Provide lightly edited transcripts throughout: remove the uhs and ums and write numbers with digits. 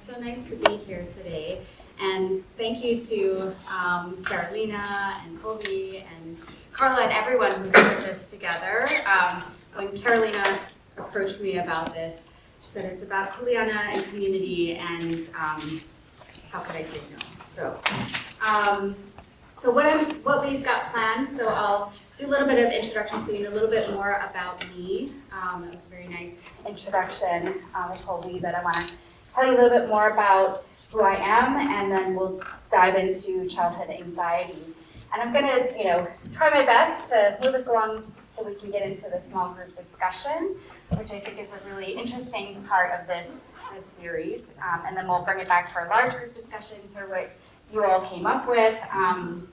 It's so nice to be here today. And thank you to Carolina and Colby and Carla and everyone who's put this together. When Carolina approached me about this, she said it's about Kuleana and community, and how could I say no? So what we've got planned, so I'll do a little bit of introduction so you know a little bit more about me. That was a very nice introduction with Colby, but I want to tell you a little bit more about who I am, and then we'll dive into childhood anxiety. And I'm gonna, try my best to move us along so we can get into the small group discussion, which I think is a really interesting part of this series. And then we'll bring it back for a large group discussion, hear what you all came up with, and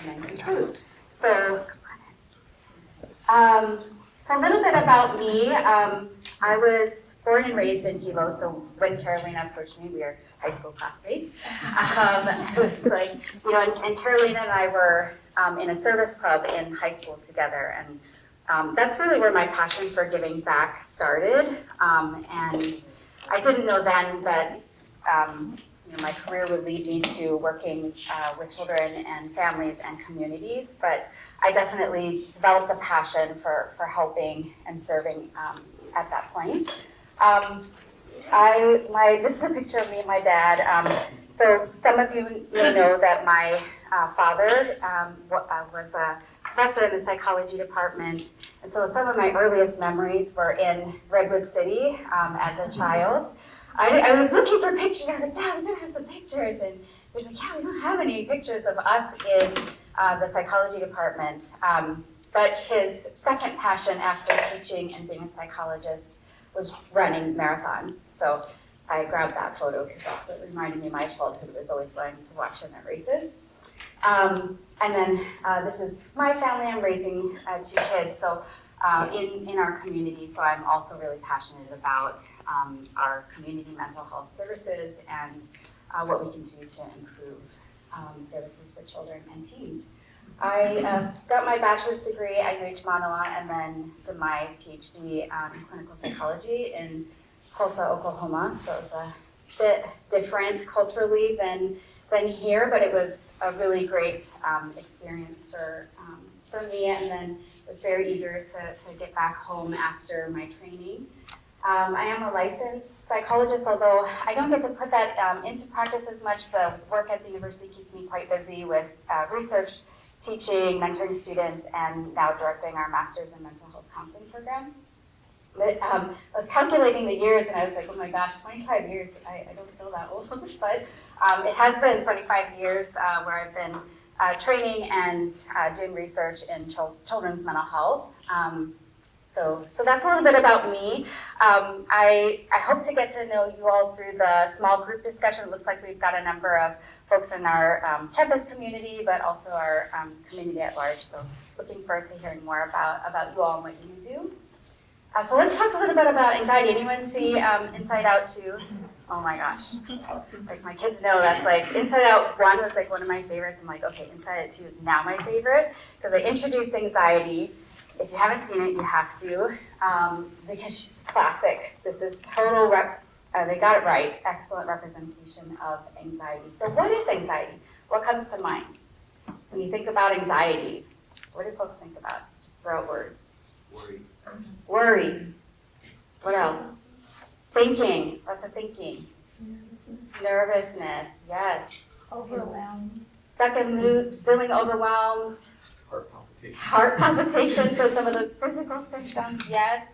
then conclude. So a little bit about me. I was born and raised in Hilo, so when Carolina approached me, we were high school classmates. It was like, and Carolina and I were in a service club in high school together, and that's really where my passion for giving back started. And I didn't know then that my career would lead me to working with children and families and communities, but I definitely developed a passion for helping and serving at that point. This is a picture of me and my dad. So some of you may know that my father was a professor in the psychology department, and so some of my earliest memories were in Redwood City as a child. I was looking for pictures. I was like, Dad, we gotta have some pictures. And he was like, yeah, we don't have any pictures of us in the psychology department. But his second passion after teaching and being a psychologist was running marathons. So I grabbed that photo because that's what reminded me of my childhood, was always going to watch him at races. And then this is my family. I'm raising two kids. So in our community, so I'm also really passionate about our community mental health services and what we can do to improve services for children and teens. I got my bachelor's degree at UH Manoa and then did my PhD in clinical psychology in Tulsa, Oklahoma. So it was a bit different culturally than here, but it was a really great experience for me, and then was very eager to get back home after my training. I am a licensed psychologist, although I don't get to put that into practice as much. The work at the university keeps me quite busy with research, teaching, mentoring students, and now directing our master's in mental health counseling program. But I was calculating the years, and I was like, oh my gosh, 25 years, I don't feel that old, but it has been 25 years where I've been training and doing research in children's mental health. So that's a little bit about me. I hope to get to know you all through the small group discussion. It looks like we've got a number of folks in our campus community, but also our community at large. So looking forward to hearing more about you all and what you do. So let's talk a little bit about anxiety. Anyone see Inside Out 2? Oh my gosh. Like my kids know that's like, Inside Out 1 was like one of my favorites. I'm like, okay, Inside Out 2 is now my favorite because they introduced anxiety. If you haven't seen it, you have to, because she's classic. This is total, they got it right, excellent representation of anxiety. So what is anxiety? What comes to mind? When you think about anxiety, what do folks think about? Just throw out words. Worry. What else? Thinking. Lots of thinking. Nervousness. Yes. Overwhelmed. Stuck in loops, feeling overwhelmed. Heart palpitations. So some of those physical symptoms. Yes.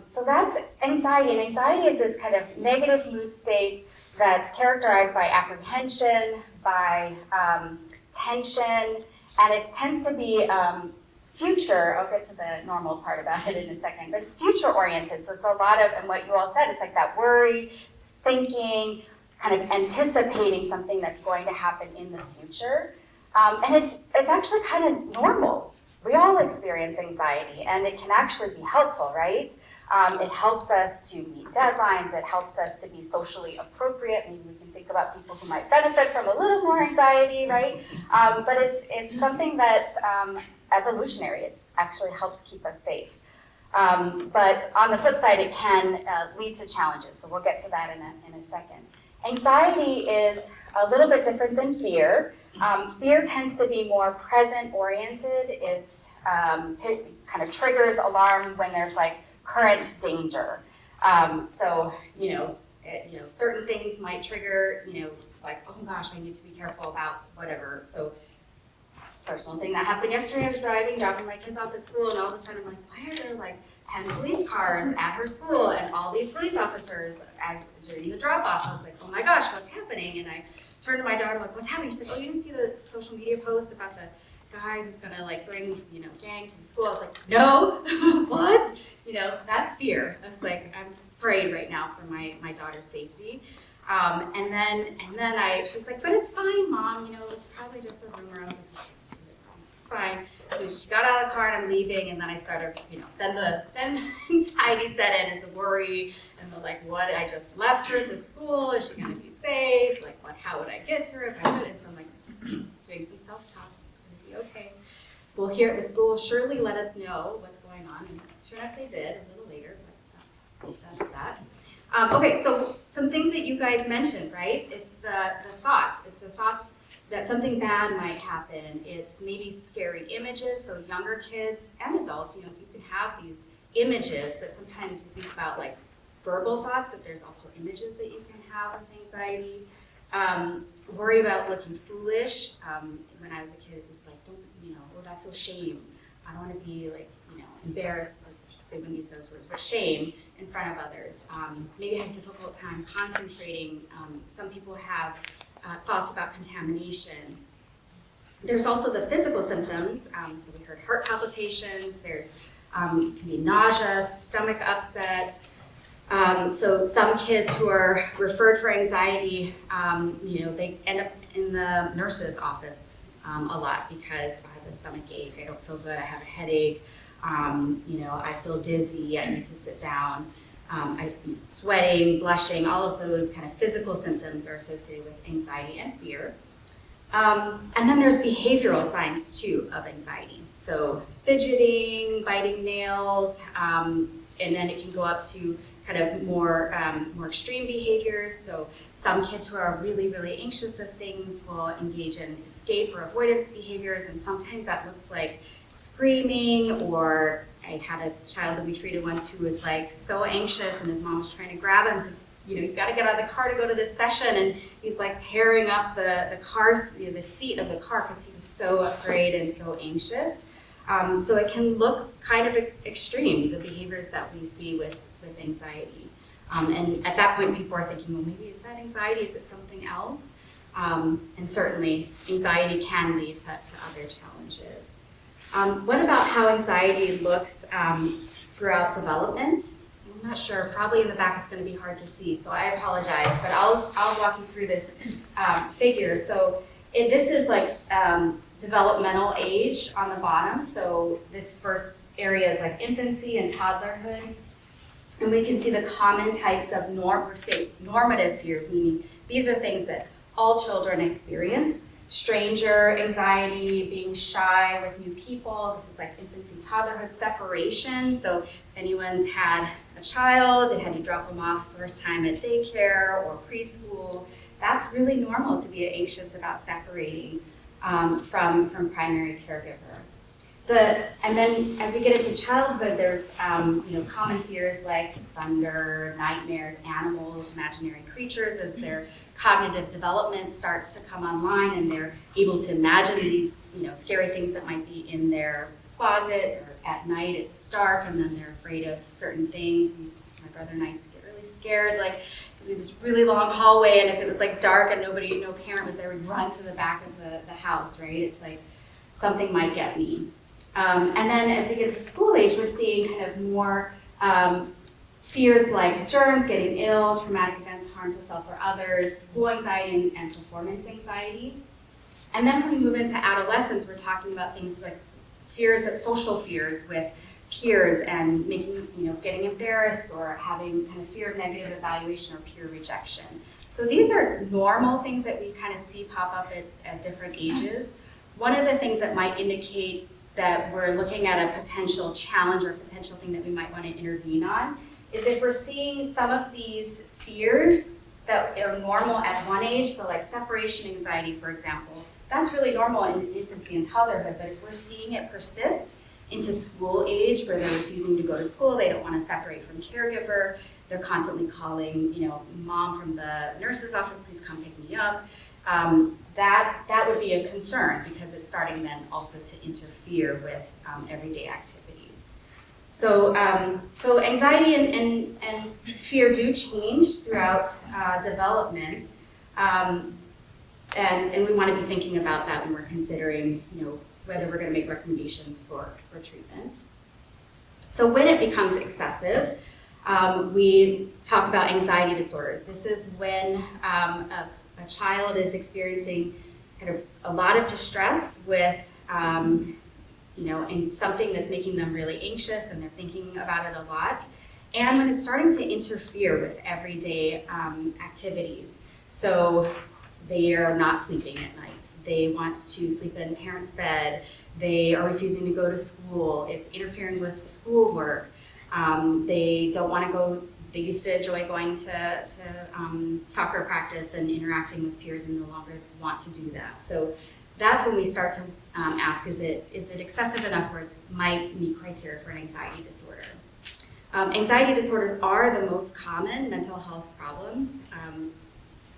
So that's anxiety. And anxiety is this kind of negative mood state that's characterized by apprehension, by tension, and it tends to be future. I'll get to the normal part about it in a second, but it's future oriented. So it's a lot of, and what you all said, it's like that worry, thinking, kind of anticipating something that's going to happen in the future. And it's actually kind of normal. We all experience anxiety, and it can actually be helpful, right? It helps us to meet deadlines. It helps us to be socially appropriate. Maybe we can think about people who might benefit from a little more anxiety, right? But it's something that's evolutionary. It actually helps keep us safe. But on the flip side, it can lead to challenges. So we'll get to that in a second. Anxiety is a little bit different than fear. Fear tends to be more present-oriented. It's kind of triggers alarm when there's like current danger. So certain things might trigger, like, oh gosh, I need to be careful about whatever. So personal thing that happened yesterday, I was dropping my kids off at school, and all of a sudden I'm like, why are there like 10 police cars at her school and all these police officers during the drop-off? I was like, oh my gosh, what's happening? And I turned to my daughter, like, what's happening? She's like, oh, you didn't see the social media post about the guy who's gonna like bring, gang to the school? I was like, no, what? That's fear. I was like, I'm afraid right now for my daughter's safety. And then she's like, but it's fine, Mom. It was probably just a rumor. I was like, it's fine. So she got out of the car and I'm leaving, and then I started, then the anxiety set in, is the worry and the like, what? I just left her at the school. Is she gonna be safe? Like, what? How would I get to her if I couldn't? So I'm like doing some self-talk. It's gonna be okay. Well, here at the school, surely let us know what's going on. And sure enough, they did a little later, but that's that. Okay, so some things that you guys mentioned, right? It's the thoughts. It's the thoughts that something bad might happen. It's maybe scary images. So younger kids and adults, you can have these images that sometimes you think about like verbal thoughts, but there's also images that you can have with anxiety. Worry about looking foolish. When I was a kid, it was like, don't, well, that's so shame. I don't want to be like, embarrassed. Like, they wouldn't use those words, but shame in front of others. Maybe have a difficult time concentrating. Some people have thoughts about contamination. There's also the physical symptoms. So we heard heart palpitations. There's can be nausea, stomach upset. So some kids who are referred for anxiety, they end up in the nurse's office a lot because I have a stomach ache, I don't feel good, I have a headache, I feel dizzy, I need to sit down. I'm sweating, blushing, all of those kind of physical symptoms are associated with anxiety and fear. And then there's behavioral signs too of anxiety. So fidgeting, biting nails, and then it can go up to kind of more extreme behaviors. So some kids who are really, really anxious of things will engage in escape or avoidance behaviors, and sometimes that looks like screaming, or I had a child that we treated once who was like so anxious and his mom was trying to grab him to, you've got to get out of the car to go to this session, and he's like tearing up the car, the seat of the car because he was so afraid and so anxious. So it can look kind of extreme, the behaviors that we see with anxiety. And at that point, people are thinking, well, maybe is that anxiety? Is it something else? And certainly, anxiety can lead to other challenges. What about how anxiety looks throughout development? I'm not sure. Probably in the back it's going to be hard to see, so I apologize. But I'll walk you through this figure. So this is like developmental age on the bottom. So this first area is like infancy and toddlerhood. And we can see the common types of normative fears, meaning these are things that all children experience. Stranger anxiety, being shy with new people. This is like infancy, toddlerhood, separation. So if anyone's had a child and had to drop them off first time at daycare or preschool, that's really normal to be anxious about separating from primary caregiver. And then as we get into childhood, there's common fears like thunder, nightmares, animals, imaginary creatures, as their cognitive development starts to come online and they're able to imagine these scary things that might be in their closet, or at night it's dark and then they're afraid of certain things. My brother and I used to get really scared, because we had this really long hallway, and if it was like dark and no parent was there, we'd run to the back of the house, right? It's like something might get me. And then as we get to school age, we're seeing kind of more fears like germs, getting ill, traumatic events, harm to self or others, school anxiety and performance anxiety. And then when we move into adolescence, we're talking about things like social fears with peers and getting embarrassed or having kind of fear of negative evaluation or peer rejection. So these are normal things that we kind of see pop up at different ages. One of the things that might indicate that we're looking at a potential challenge or a potential thing that we might want to intervene on is if we're seeing some of these fears that are normal at one age, so like separation anxiety, for example, that's really normal in infancy and toddlerhood, but if we're seeing it persist into school age where they're refusing to go to school, they don't want to separate from caregiver, they're constantly calling, mom from the nurse's office, please come pick me up. That would be a concern because it's starting then also to interfere with everyday activities. So anxiety and fear do change throughout development, and we want to be thinking about that when we're considering, whether we're going to make recommendations for treatment. So when it becomes excessive, we talk about anxiety disorders. This is when a child is experiencing kind of a lot of distress with, and something that's making them really anxious and they're thinking about it a lot. And when it's starting to interfere with everyday activities. So they are not sleeping at night. They want to sleep in parents' bed. They are refusing to go to school. It's interfering with schoolwork. They don't want to go. They used to enjoy going to soccer practice and interacting with peers and no longer want to do that. So that's when we start to ask, is it excessive enough where it might meet criteria for an anxiety disorder? Anxiety disorders are the most common mental health problems.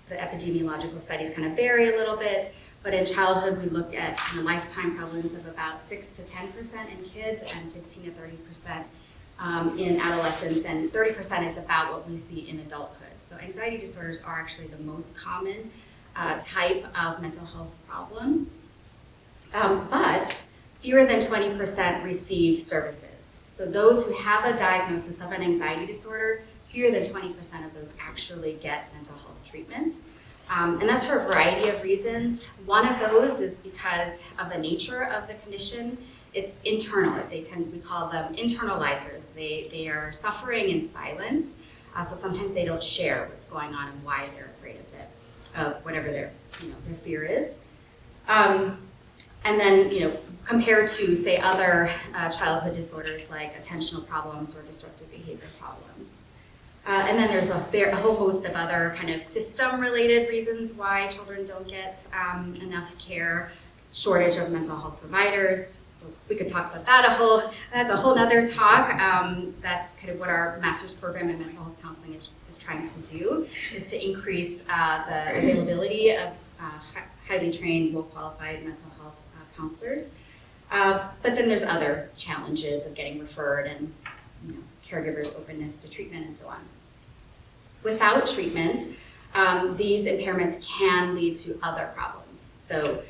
The epidemiological studies kind of vary a little bit, but in childhood we look at lifetime prevalence of about 6 to 10% in kids and 15 to 30% in adolescents, and 30% is about what we see in adulthood. So anxiety disorders are actually the most common type of mental health problem, but fewer than 20% receive services. So those who have a diagnosis of an anxiety disorder, fewer than 20% of those actually get mental health treatment. And that's for a variety of reasons. One of those is because of the nature of the condition. It's internal. We call them internalizers. They are suffering in silence. So sometimes they don't share what's going on and why they're afraid of it, of whatever their fear is. And then, compared to, say, other childhood disorders like attentional problems or disruptive behavior problems. And then there's a whole host of other kind of system-related reasons why children don't get enough care, shortage of mental health providers. So we could talk about that that's a whole nother talk. That's kind of what our master's program in mental health counseling is trying to do, is to increase the availability of highly trained, well-qualified mental health counselors. But then there's other challenges of getting referred and caregivers' openness to treatment and so on. Without treatment, these impairments can lead to other problems. So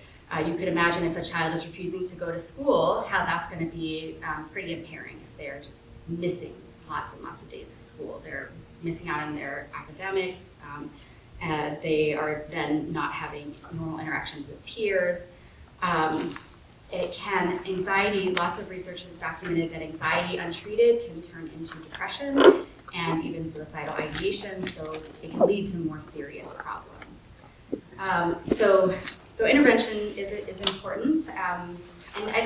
you could imagine if a child is refusing to go to school, how that's going to be pretty impairing if they're just missing lots and lots of days of school. They're missing out on their academics. They are then not having normal interactions with peers. Anxiety, lots of research has documented that anxiety untreated can turn into depression and even suicidal ideation, so it can lead to more serious problems. So intervention is important. And I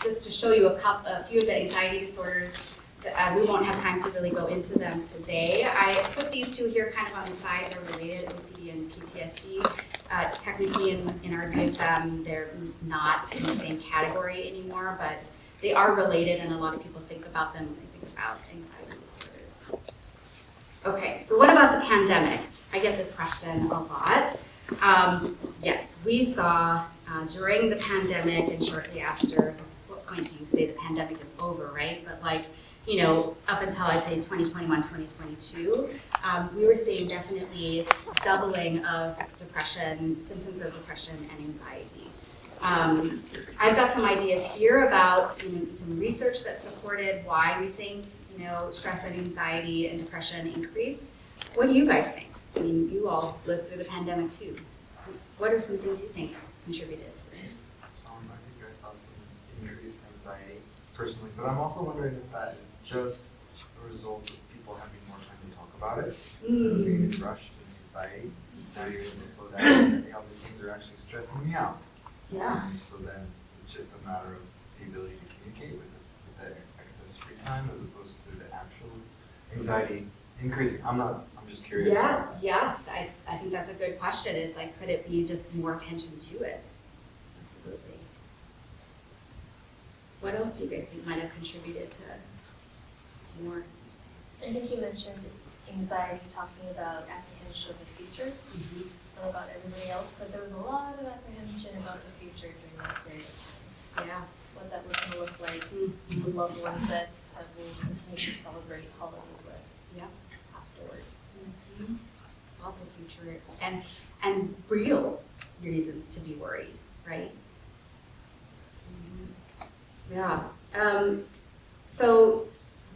just to show you a few of the anxiety disorders. We won't have time to really go into them today. I put these two here kind of on the side. They're related, OCD and PTSD. Technically in our DSM, they're not in the same category anymore, but they are related, and a lot of people think about them when they think about anxiety disorders. Okay, so what about the pandemic? I get this question a lot. Yes, we saw during the pandemic and shortly after, at what point do you say the pandemic is over, right? But up until I'd say 2021, 2022, we were seeing definitely doubling of depression, symptoms of depression and anxiety. I've got some ideas here about some research that supported why we think stress and anxiety and depression increased. What do you guys think? I mean, you all lived through the pandemic too. What are some things you think contributed to it? I think I saw some increased anxiety personally, but I'm also wondering if that is just a result of people having more time to talk about it, instead of being rushed in society. Now you're able to slow down and say, hey, all these things are actually stressing me out. Yeah. So then it's just a matter of the ability to communicate with the excess free time as opposed to the actual anxiety increasing? I'm just curious. Yeah, I think that's a good question, is like, could it be just more attention to it? Absolutely. What else do you guys think might have contributed to more? I think you mentioned anxiety, talking about apprehension of the future, not about everybody else, but there was a lot of apprehension about the future during that period of time. Yeah. What that was going to look like, the loved ones that we continue to celebrate holidays with. Yeah. Afterwards. Lots of future and real reasons to be worried, right? Yeah. So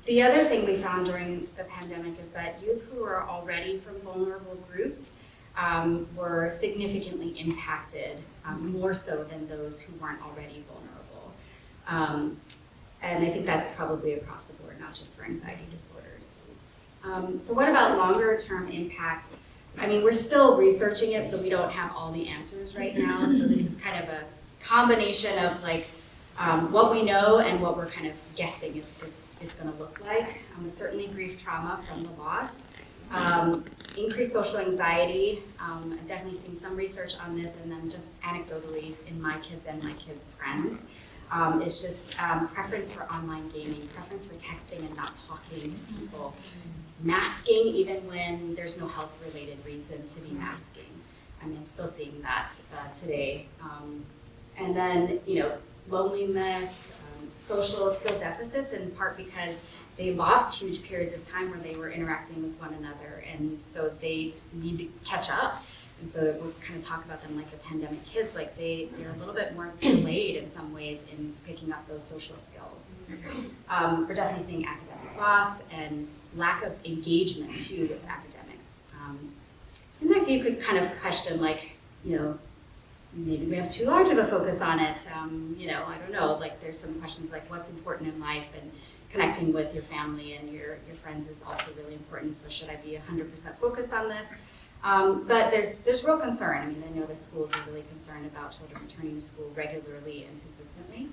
the other thing we found during the pandemic is that youth who are already from vulnerable groups were significantly impacted, more so than those who weren't already vulnerable. And I think that's probably across the board, not just for anxiety disorders. So what about longer term impact? I mean, we're still researching it, so we don't have all the answers right now. So this is kind of a combination of like what we know and what we're kind of guessing is going to look like. Certainly grief trauma from the loss. Increased social anxiety. I've definitely seen some research on this, and then just anecdotally in my kids and my kids' friends. It's just preference for online gaming, preference for texting and not talking to people. Masking even when there's no health-related reason to be masking. I mean, I'm still seeing that today. And then, loneliness, social skill deficits, in part because they lost huge periods of time where they were interacting with one another, and so they need to catch up. And so we'll kind of talk about them like the pandemic kids, like they're a little bit more delayed in some ways in picking up those social skills. We're definitely seeing academic loss and lack of engagement too with academics. And that you could kind of question, like, maybe we have too large of a focus on it. I don't know, like there's some questions like what's important in life, and connecting with your family and your friends is also really important. So should I be 100% focused on this? But there's real concern. I mean, I know the schools are really concerned about children returning to school regularly and consistently.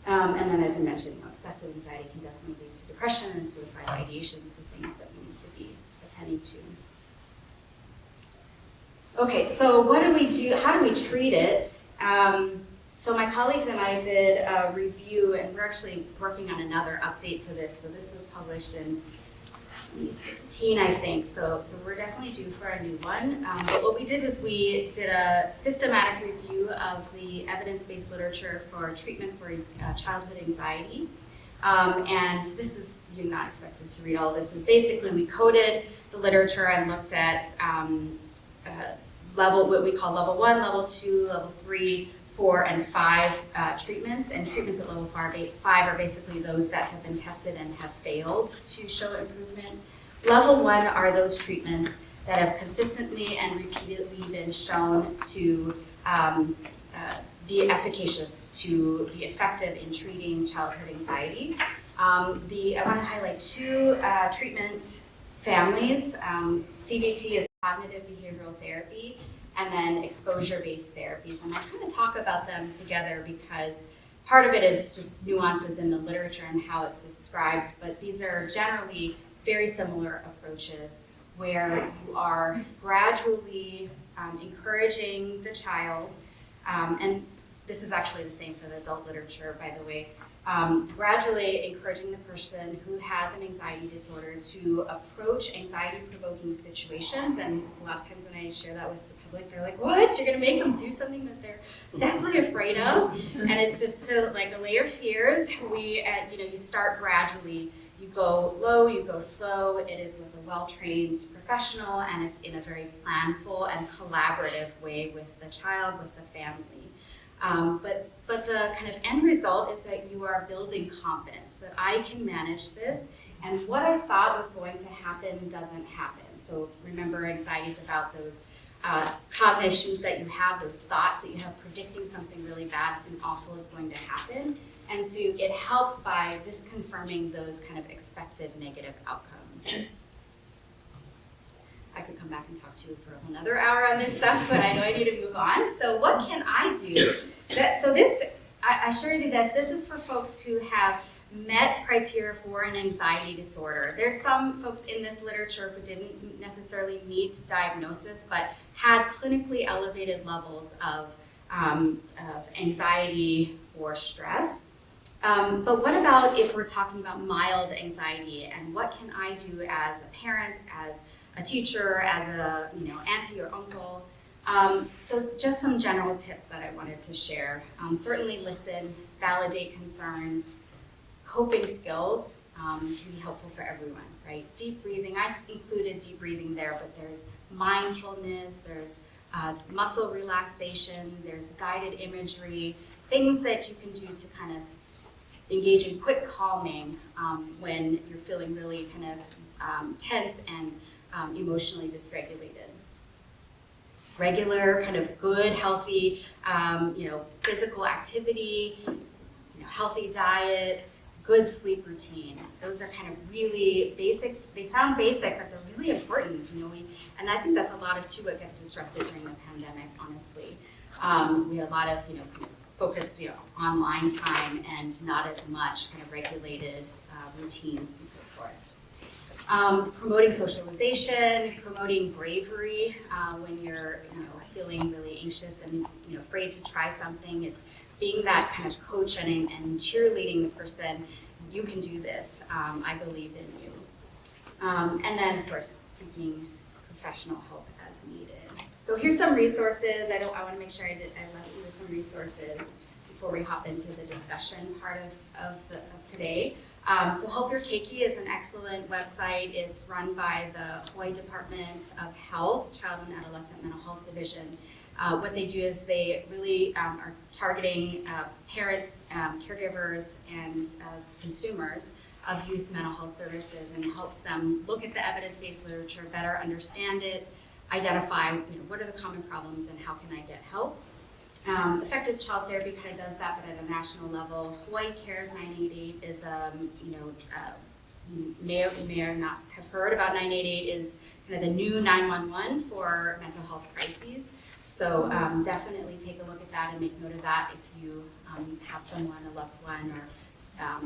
And then, as I mentioned, excessive anxiety can definitely lead to depression and suicidal ideation, so things that we need to be attending to. Okay, so what do we do? How do we treat it? So my colleagues and I did a review, and we're actually working on another update to this. So this was published in 2016, I think. So we're definitely due for a new one. But what we did was we did a systematic review of the evidence-based literature for treatment for childhood anxiety. And this is, you're not expected to read all of this, is basically we coded the literature and looked at what we call level 1, level 2, level 3, 4, and 5 treatments. And treatments at level 5 are basically those that have been tested and have failed to show improvement. Level 1 are those treatments that have consistently and repeatedly been shown to be efficacious, to be effective in treating childhood anxiety. I want to highlight 2 treatment families. CBT is cognitive behavioral therapy, and then exposure-based therapies. And I kind of talk about them together because part of it is just nuances in the literature and how it's described, but these are generally very similar approaches where you are gradually encouraging the child, and this is actually the same for the adult literature, by the way, gradually encouraging the person who has an anxiety disorder to approach anxiety-provoking situations. And a lot of times when I share that with the public, they're like, what? You're gonna make them do something that they're definitely afraid of? And it's just to like allay your fears. You start gradually. You go low, you go slow. It is with a well-trained professional, and it's in a very planful and collaborative way with the child, with the family. But the kind of end result is that you are building confidence, that I can manage this, and what I thought was going to happen doesn't happen. So remember, anxiety is about those cognitions that you have, those thoughts that you have predicting something really bad and awful is going to happen. And so it helps by disconfirming those kind of expected negative outcomes. I could come back and talk to you for another hour on this stuff, but I know I need to move on. So what can I do? So this I sure do this. This is for folks who have met criteria for an anxiety disorder. There's some folks in this literature who didn't necessarily meet diagnosis, but had clinically elevated levels of anxiety or stress. But what about if we're talking about mild anxiety, and what can I do as a parent, as a teacher, as a auntie or uncle? So just some general tips that I wanted to share. Certainly listen, validate concerns. Coping skills can be helpful for everyone, right? Deep breathing, I included deep breathing there, but there's mindfulness, there's muscle relaxation, there's guided imagery, things that you can do to kind of engage in quick calming when you're feeling really kind of tense and emotionally dysregulated. Regular, kind of good, healthy, physical activity, healthy diet, good sleep routine. Those are kind of really basic. They sound basic, but they're really important. And I think that's a lot of too what got disrupted during the pandemic. Honestly, we had a lot of focused online time and not as much kind of regulated routines and so forth. Promoting socialization, promoting bravery when you're feeling really anxious and afraid to try something. It's being that kind of coach and cheerleading the person. You can do this. I believe in you. And then, of course, seeking professional help as needed. So here's some resources. I want to make sure I left you with some resources before we hop into the discussion part of today. So Help Your Keiki is an excellent website. It's run by the Hawaii Department of Health, Child and Adolescent Mental Health Division. What they do is they really are targeting parents, caregivers, and consumers of youth mental health services, and helps them look at the evidence-based literature, better understand it, identify what are the common problems and how can I get help. Effective Child Therapy kind of does that, but at a national level. Hawaii Cares 988 is you may or not have heard about 988 is kind of the new 911 for mental health crises. So definitely take a look at that and make note of that if you have someone, a loved one, or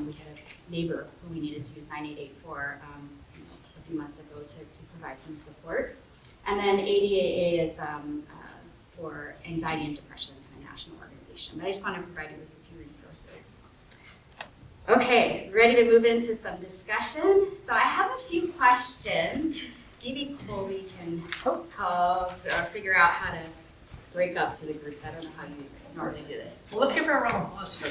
we had a neighbor who we needed to use 988 for a few months ago to provide some support. And then ADAA is for anxiety and depression, kind of national organization. But I just want to provide you with a few resources. Okay, ready to move into some discussion? So I have a few questions. Maybe Colby can figure out how to break up to the groups. I don't know how you normally do this. Well, let's give her a round of applause for